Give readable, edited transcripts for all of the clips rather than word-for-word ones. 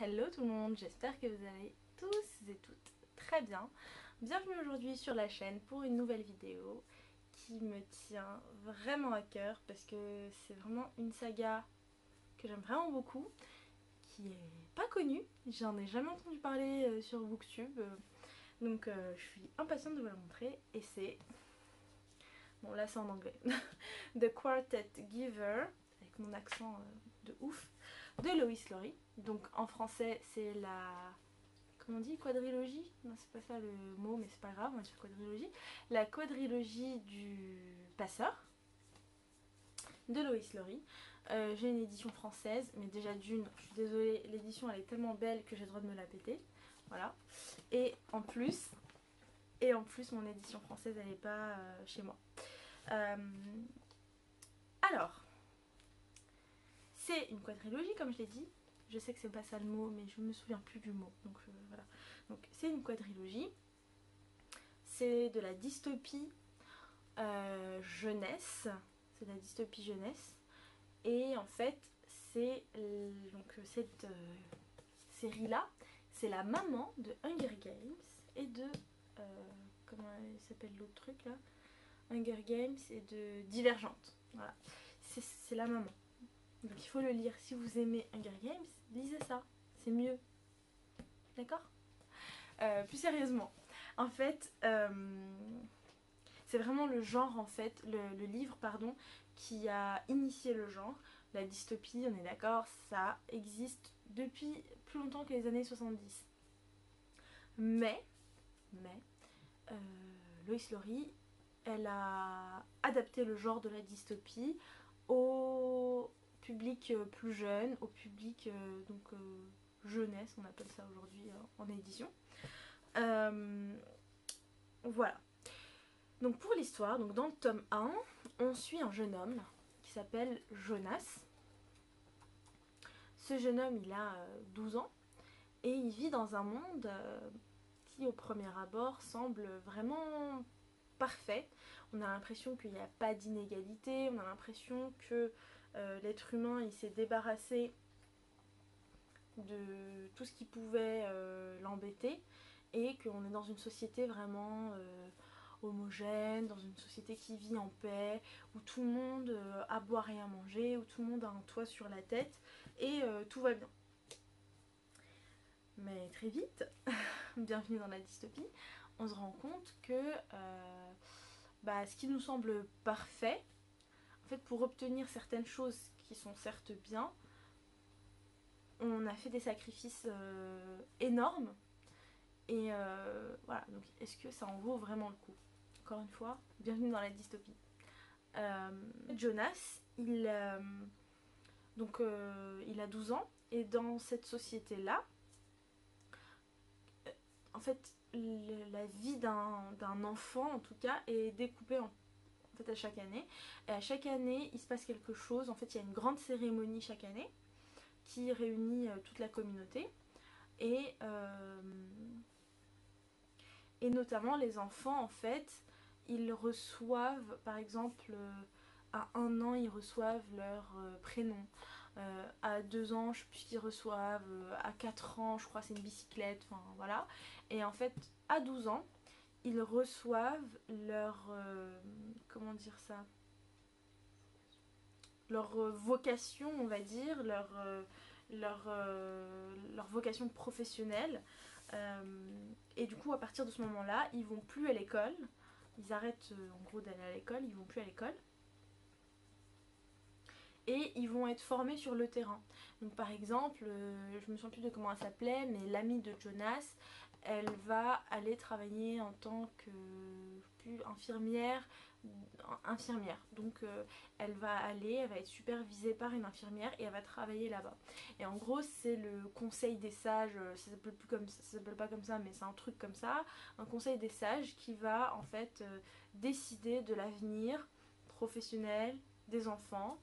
Hello tout le monde, j'espère que vous allez tous et toutes très bien. Bienvenue aujourd'hui sur la chaîne pour une nouvelle vidéo qui me tient vraiment à cœur parce que c'est vraiment une saga que j'aime vraiment beaucoup, qui est pas connue, j'en ai jamais entendu parler sur Booktube, donc je suis impatiente de vous la montrer et c'est... Bon là c'est en anglais. The Quartet Giver, avec mon accent de ouf, de Lois Lowry. Donc en français c'est la... Comment on dit, quadrilogie? Non, c'est pas ça le mot, mais c'est pas grave, on va dire quadrilogie. La quadrilogie du passeur de Lois Lowry. J'ai une édition française, mais déjà d'une, je suis désolée, l'édition elle est tellement belle que j'ai le droit de me la péter. Voilà. Et en plus mon édition française elle est pas chez moi. Alors, c'est une quadrilogie comme je l'ai dit. Je sais que c'est pas ça le mot, mais je me souviens plus du mot. Donc voilà. Donc c'est une quadrilogie. C'est de la dystopie jeunesse. C'est de la dystopie jeunesse. Et en fait, c'est donc cette série-là, c'est la maman de Hunger Games et de comment il s'appelle l'autre truc là, Hunger Games et de Divergente. Voilà, c'est la maman. Donc il faut le lire. Si vous aimez Hunger Games, lisez ça. C'est mieux. D'accord? Plus sérieusement, en fait, c'est vraiment le genre, en fait, le livre, pardon, qui a initié le genre. La dystopie, on est d'accord, ça existe depuis plus longtemps que les années 70. Mais euh, Lois Lowry, elle a adapté le genre de la dystopie au public plus jeune, au public jeunesse, on appelle ça aujourd'hui en édition. Voilà. Donc pour l'histoire, donc dans le tome 1, on suit un jeune homme qui s'appelle Jonas. Ce jeune homme, il a 12 ans et il vit dans un monde qui au premier abord semble vraiment parfait. On a l'impression qu'il n'y a pas d'inégalité, on a l'impression que l'être humain il s'est débarrassé de tout ce qui pouvait l'embêter et qu'on est dans une société vraiment homogène, dans une société qui vit en paix, où tout le monde a à boire et à manger, où tout le monde a un toit sur la tête et tout va bien. Mais très vite, bienvenue dans la dystopie, on se rend compte que ce qui nous semble parfait, en fait pour obtenir certaines choses qui sont certes bien, on a fait des sacrifices énormes et voilà, donc est-ce que ça en vaut vraiment le coup? Encore une fois, bienvenue dans la dystopie. Jonas, il a 12 ans et dans cette société-là, en fait, la vie d'un enfant, en tout cas, est découpée en fait à chaque année. Et à chaque année, il se passe quelque chose. En fait, il y a une grande cérémonie chaque année qui réunit toute la communauté. Et notamment les enfants, en fait, ils reçoivent, par exemple, à 1 an, ils reçoivent leur prénom. À 2 ans, je sais plus ce qu'ils reçoivent. À 4 ans, je crois, c'est une bicyclette. Enfin, voilà. Et en fait, à 12 ans, ils reçoivent leur... comment dire ça? Leur vocation, on va dire, leur vocation professionnelle. Et du coup, à partir de ce moment-là, ils vont plus à l'école. Ils arrêtent en gros d'aller à l'école, ils vont plus à l'école. Et ils vont être formés sur le terrain. Donc par exemple, je me souviens plus de comment elle s'appelait, mais l'amie de Jonas, elle va aller travailler en tant que infirmière. Donc elle va être supervisée par une infirmière et elle va travailler là-bas. Et en gros, c'est le conseil des sages, ça s'appelle pas comme ça, mais c'est un truc comme ça, un conseil des sages qui va en fait décider de l'avenir professionnel des enfants.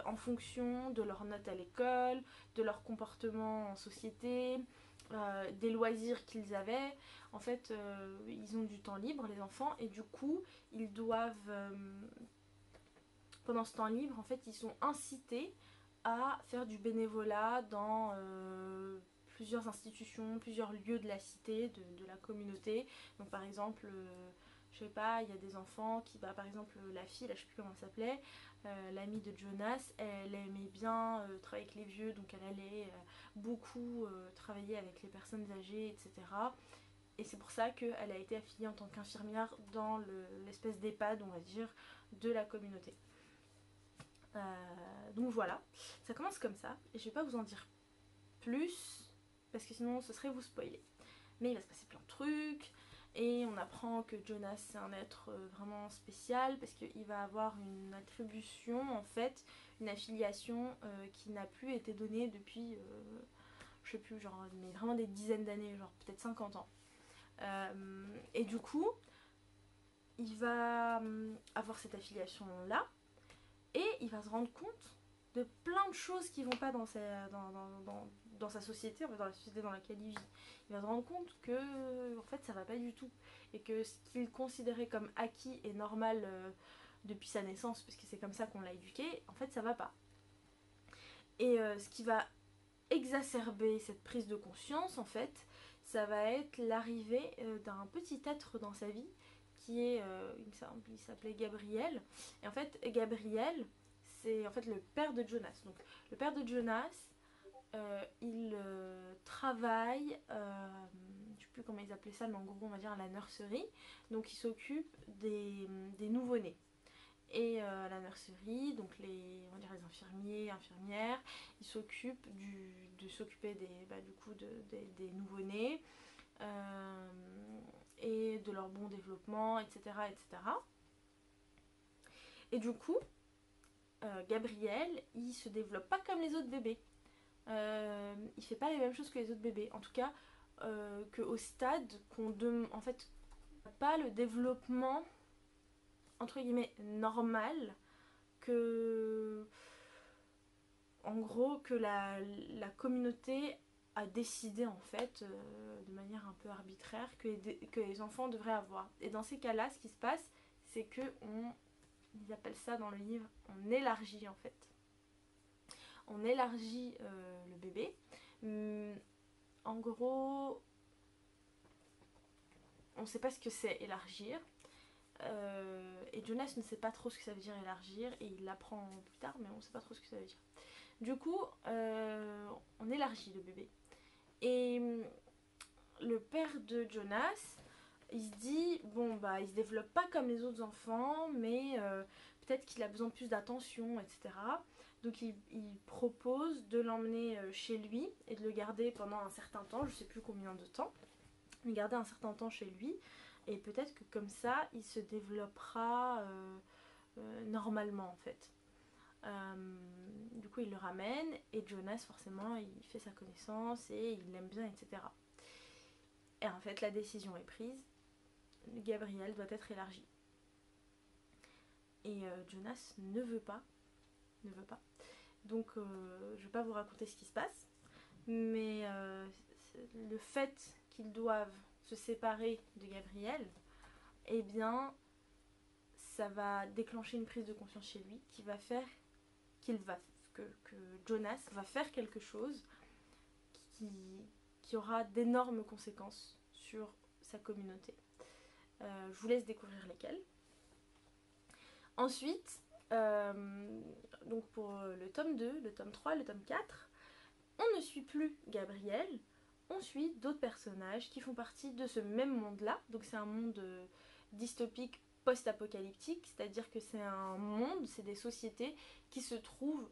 En fonction de leurs notes à l'école, de leur comportement en société, des loisirs qu'ils avaient. En fait, ils ont du temps libre, les enfants, et du coup, ils doivent, pendant ce temps libre, en fait, ils sont incités à faire du bénévolat dans plusieurs institutions, plusieurs lieux de la cité, de la communauté. Donc par exemple, je sais pas, il y a des enfants qui, par exemple la fille, là je sais plus comment elle s'appelait, l'amie de Jonas, elle aimait bien travailler avec les vieux, donc elle allait beaucoup travailler avec les personnes âgées, etc. Et c'est pour ça qu'elle a été affiliée en tant qu'infirmière dans l'espèce d'EHPAD, on va dire, de la communauté. Donc voilà, ça commence comme ça, et je vais pas vous en dire plus, parce que sinon ce serait vous spoiler. Mais il va se passer plein de trucs, et on apprend que Jonas c'est un être vraiment spécial, parce qu'il va avoir une attribution, en fait, une affiliation qui n'a plus été donnée depuis, je sais plus, genre, mais vraiment des dizaines d'années, genre peut-être 50 ans. Et du coup, il va avoir cette affiliation-là, et il va se rendre compte de plein de choses qui vont pas dans sa société, en fait, dans la société dans laquelle il vit. Il va se rendre compte que en fait ça va pas du tout, et que ce qu'il considérait comme acquis et normal depuis sa naissance, parce que c'est comme ça qu'on l'a éduqué, en fait ça va pas. Et ce qui va exacerber cette prise de conscience, en fait, ça va être l'arrivée d'un petit être dans sa vie qui est, il s'appelait Gabriel. Et en fait, Gabriel, c'est en fait le père de Jonas. Donc, le père de Jonas, il travaille, je sais plus comment ils appelaient ça, mais en gros, on va dire à la nurserie. Donc, il s'occupe des nouveau-nés. Et à la nurserie, donc on va dire les infirmiers, infirmières, ils s'occupent de s'occuper des nouveau-nés et de leur bon développement, etc. etc. Et du coup, Gabriel, il se développe pas comme les autres bébés. Il fait pas les mêmes choses que les autres bébés. En tout cas, qu'au stade en fait, pas le développement entre guillemets normal, que en gros que la communauté a décidé en fait de manière un peu arbitraire que les enfants devraient avoir. Et dans ces cas-là, ce qui se passe, c'est que ils appellent ça dans le livre, on élargit en fait. On élargit le bébé. En gros, on ne sait pas ce que c'est élargir. Et Jonas ne sait pas trop ce que ça veut dire élargir, et il l'apprend plus tard, mais on ne sait pas trop ce que ça veut dire. Du coup, on élargit le bébé. Et le père de Jonas, il se dit, bon bah il se développe pas comme les autres enfants, mais peut-être qu'il a besoin de plus d'attention, etc. Donc il propose de l'emmener chez lui et de le garder pendant un certain temps, je sais plus combien de temps, le garder un certain temps chez lui, et peut-être que comme ça il se développera normalement en fait. Du coup il le ramène, et Jonas forcément il fait sa connaissance et il l'aime bien, etc. Et en fait la décision est prise, Gabriel doit être élargi. Et Jonas ne veut pas. Donc je vais pas vous raconter ce qui se passe, mais le fait qu'ils doivent se séparer de Gabriel, eh bien ça va déclencher une prise de conscience chez lui qui va faire que Jonas va faire quelque chose qui aura d'énormes conséquences sur sa communauté. Je vous laisse découvrir lesquelles. Ensuite, donc pour le tome 2, le tome 3, le tome 4, on ne suit plus Gabriel, on suit d'autres personnages qui font partie de ce même monde-là. Donc c'est un monde dystopique post-apocalyptique, c'est-à-dire que c'est un monde, c'est des sociétés qui se trouvent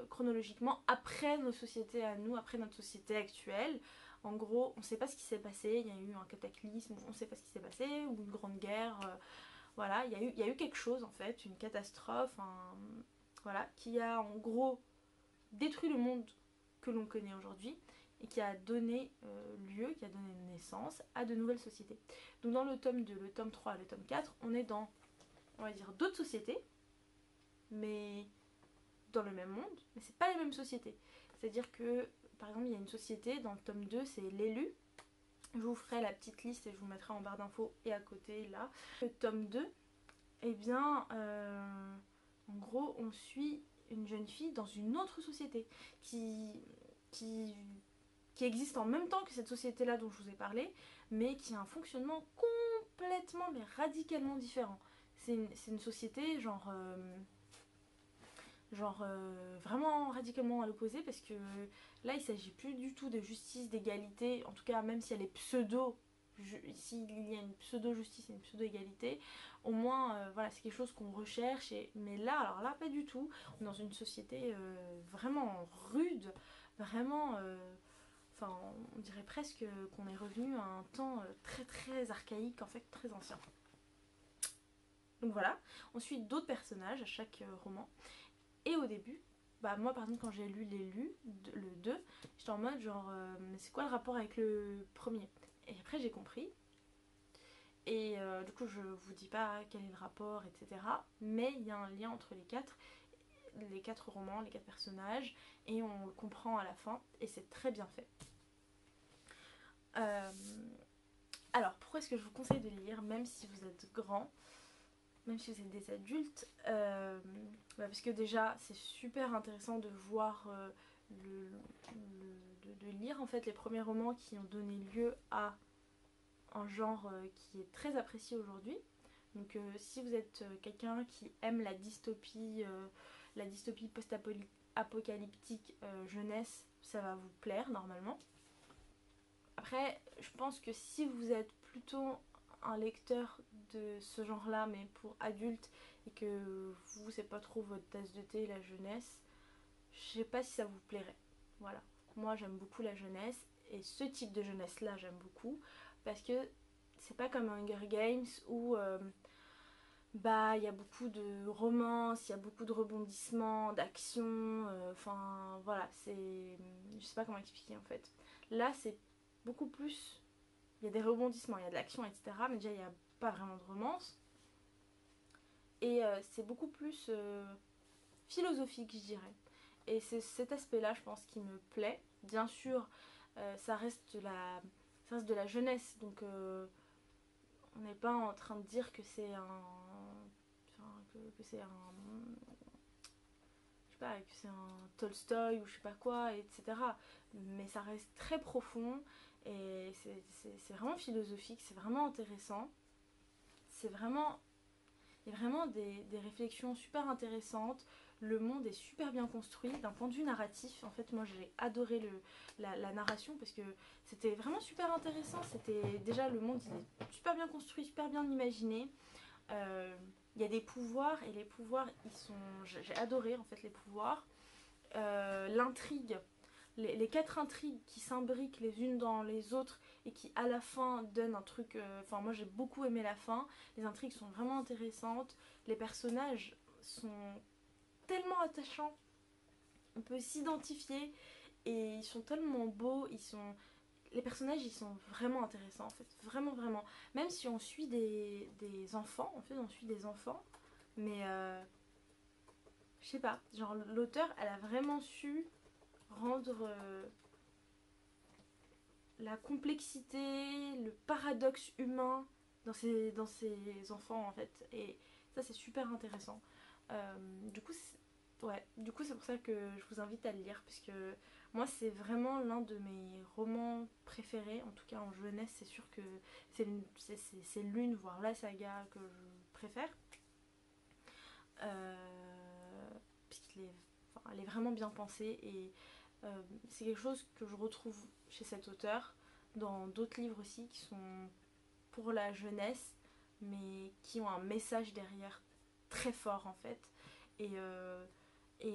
chronologiquement après nos sociétés à nous, après notre société actuelle. En gros, on ne sait pas ce qui s'est passé, il y a eu un cataclysme, on ne sait pas ce qui s'est passé, ou une grande guerre, voilà, il y a eu quelque chose en fait, une catastrophe, voilà, qui a en gros détruit le monde que l'on connaît aujourd'hui, et qui a donné lieu, qui a donné naissance à de nouvelles sociétés. Donc dans le tome 2, le tome 3 et le tome 4, on est dans, on va dire, d'autres sociétés, mais dans le même monde, mais c'est pas les mêmes sociétés. C'est-à-dire que, par exemple, il y a une société, dans le tome 2, c'est l'élu. Je vous ferai la petite liste et je vous mettrai en barre d'infos et à côté, là. Le tome 2, eh bien, en gros, on suit une jeune fille dans une autre société qui qui existe en même temps que cette société-là dont je vous ai parlé, mais qui a un fonctionnement complètement, mais radicalement différent. C'est une société vraiment radicalement à l'opposé, parce que là il s'agit plus du tout de justice, d'égalité, en tout cas même si elle est pseudo, s'il y a une pseudo-justice et une pseudo-égalité, au moins voilà, c'est quelque chose qu'on recherche, mais là, alors là pas du tout, on est dans une société vraiment rude, vraiment, enfin on dirait presque qu'on est revenu à un temps très très archaïque, en fait très ancien. Donc voilà, ensuite d'autres personnages à chaque roman. Et au début, bah moi par exemple quand j'ai lu le 2, j'étais en mode genre mais c'est quoi le rapport avec le premier? Et après j'ai compris. Et du coup je vous dis pas quel est le rapport, etc. Mais il y a un lien entre les quatre romans, les quatre personnages, et on le comprend à la fin, et c'est très bien fait. Euh, alors pourquoi est-ce que je vous conseille de lire, même si vous êtes grand, même si vous êtes des adultes, parce que déjà c'est super intéressant de voir, de lire en fait les premiers romans qui ont donné lieu à un genre qui est très apprécié aujourd'hui. Donc si vous êtes quelqu'un qui aime la dystopie post-apocalyptique jeunesse, ça va vous plaire normalement. Après, je pense que si vous êtes plutôt un lecteur de ce genre-là, mais pour adultes, et que vous, c'est pas trop votre tasse de thé, la jeunesse, je sais pas si ça vous plairait. Voilà. Moi, j'aime beaucoup la jeunesse, et ce type de jeunesse-là, j'aime beaucoup, parce que c'est pas comme Hunger Games où bah il y a beaucoup de romance, il y a beaucoup de rebondissements, d'action, enfin voilà, c'est, je sais pas comment expliquer en fait. Là, c'est beaucoup plus, il y a des rebondissements, il y a de l'action, etc. Mais déjà, il n'y a pas vraiment de romance. Et c'est beaucoup plus philosophique, je dirais. Et c'est cet aspect-là, je pense, qui me plaît. Bien sûr, ça reste de la jeunesse, donc on n'est pas en train de dire que c'est que c'est un, je sais pas, que c'est un Tolstoï ou je sais pas quoi, etc. Mais ça reste très profond et c'est vraiment philosophique, c'est vraiment intéressant. C'est vraiment, il y a vraiment des réflexions super intéressantes. Le monde est super bien construit d'un point de vue narratif. En fait, moi j'ai adoré la narration parce que c'était vraiment super intéressant. C'était déjà, le monde il est super bien construit, super bien imaginé. Il y a des pouvoirs et les pouvoirs ils sont, j'ai adoré en fait les pouvoirs. L'intrigue, les quatre intrigues qui s'imbriquent les unes dans les autres et qui à la fin donnent un truc, enfin moi j'ai beaucoup aimé la fin. Les intrigues sont vraiment intéressantes, les personnages sont tellement attachants, on peut s'identifier et ils sont tellement beaux, les personnages ils sont vraiment intéressants en fait, vraiment vraiment. Même si on suit des enfants, en fait on suit des enfants, mais je sais pas, genre l'auteur elle a vraiment su rendre la complexité, le paradoxe humain dans ces enfants en fait. Et ça c'est super intéressant. Du coup, du coup c'est pour ça que je vous invite à le lire parce que moi c'est vraiment l'un de mes romans préférés. En tout cas en jeunesse, c'est sûr que c'est l'une, voire la saga que je préfère. Puisqu'elle est, enfin, elle est vraiment bien pensée et c'est quelque chose que je retrouve chez cet auteur dans d'autres livres aussi qui sont pour la jeunesse mais qui ont un message derrière très fort en fait et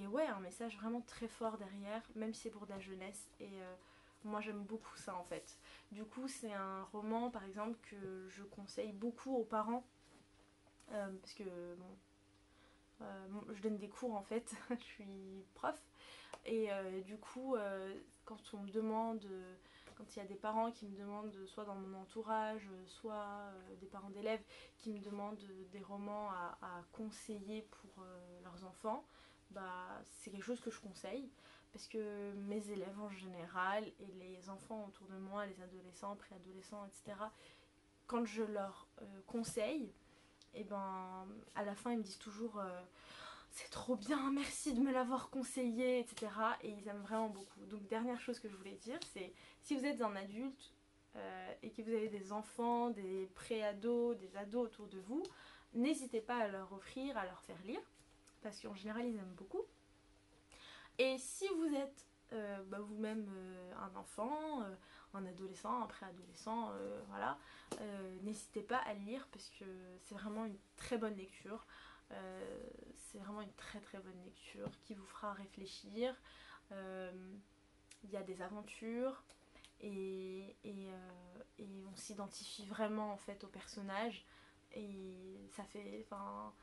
ouais, un message vraiment très fort derrière, même si c'est pour de la jeunesse et moi j'aime beaucoup ça en fait. Du coup c'est un roman par exemple que je conseille beaucoup aux parents parce que bon, je donne des cours en fait, je suis prof et du coup quand on me demande, quand il y a des parents qui me demandent, soit dans mon entourage, soit des parents d'élèves qui me demandent des romans à conseiller pour leurs enfants, bah c'est quelque chose que je conseille parce que mes élèves en général et les enfants autour de moi, les adolescents, préadolescents, etc., quand je leur conseille, et ben à la fin ils me disent toujours c'est trop bien, merci de me l'avoir conseillé, etc. Et ils aiment vraiment beaucoup. Donc dernière chose que je voulais dire, c'est si vous êtes un adulte et que vous avez des enfants, des pré-ados, des ados autour de vous, n'hésitez pas à leur offrir, à leur faire lire, parce qu'en général ils aiment beaucoup. Et si vous êtes vous-même un enfant, un adolescent, un préadolescent, voilà, n'hésitez pas à lire parce que c'est vraiment une très bonne lecture. C'est vraiment une très très bonne lecture qui vous fera réfléchir. Il y a des aventures et on s'identifie vraiment en fait au personnage et ça fait, enfin,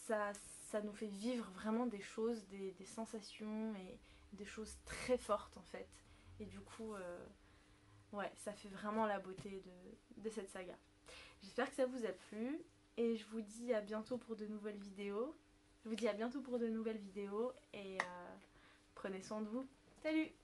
ça, ça nous fait vivre vraiment des choses, des sensations et des choses très fortes en fait. Et du coup, ouais, ça fait vraiment la beauté de cette saga. J'espère que ça vous a plu et je vous dis à bientôt pour de nouvelles vidéos. Je vous dis à bientôt pour de nouvelles vidéos et prenez soin de vous. Salut!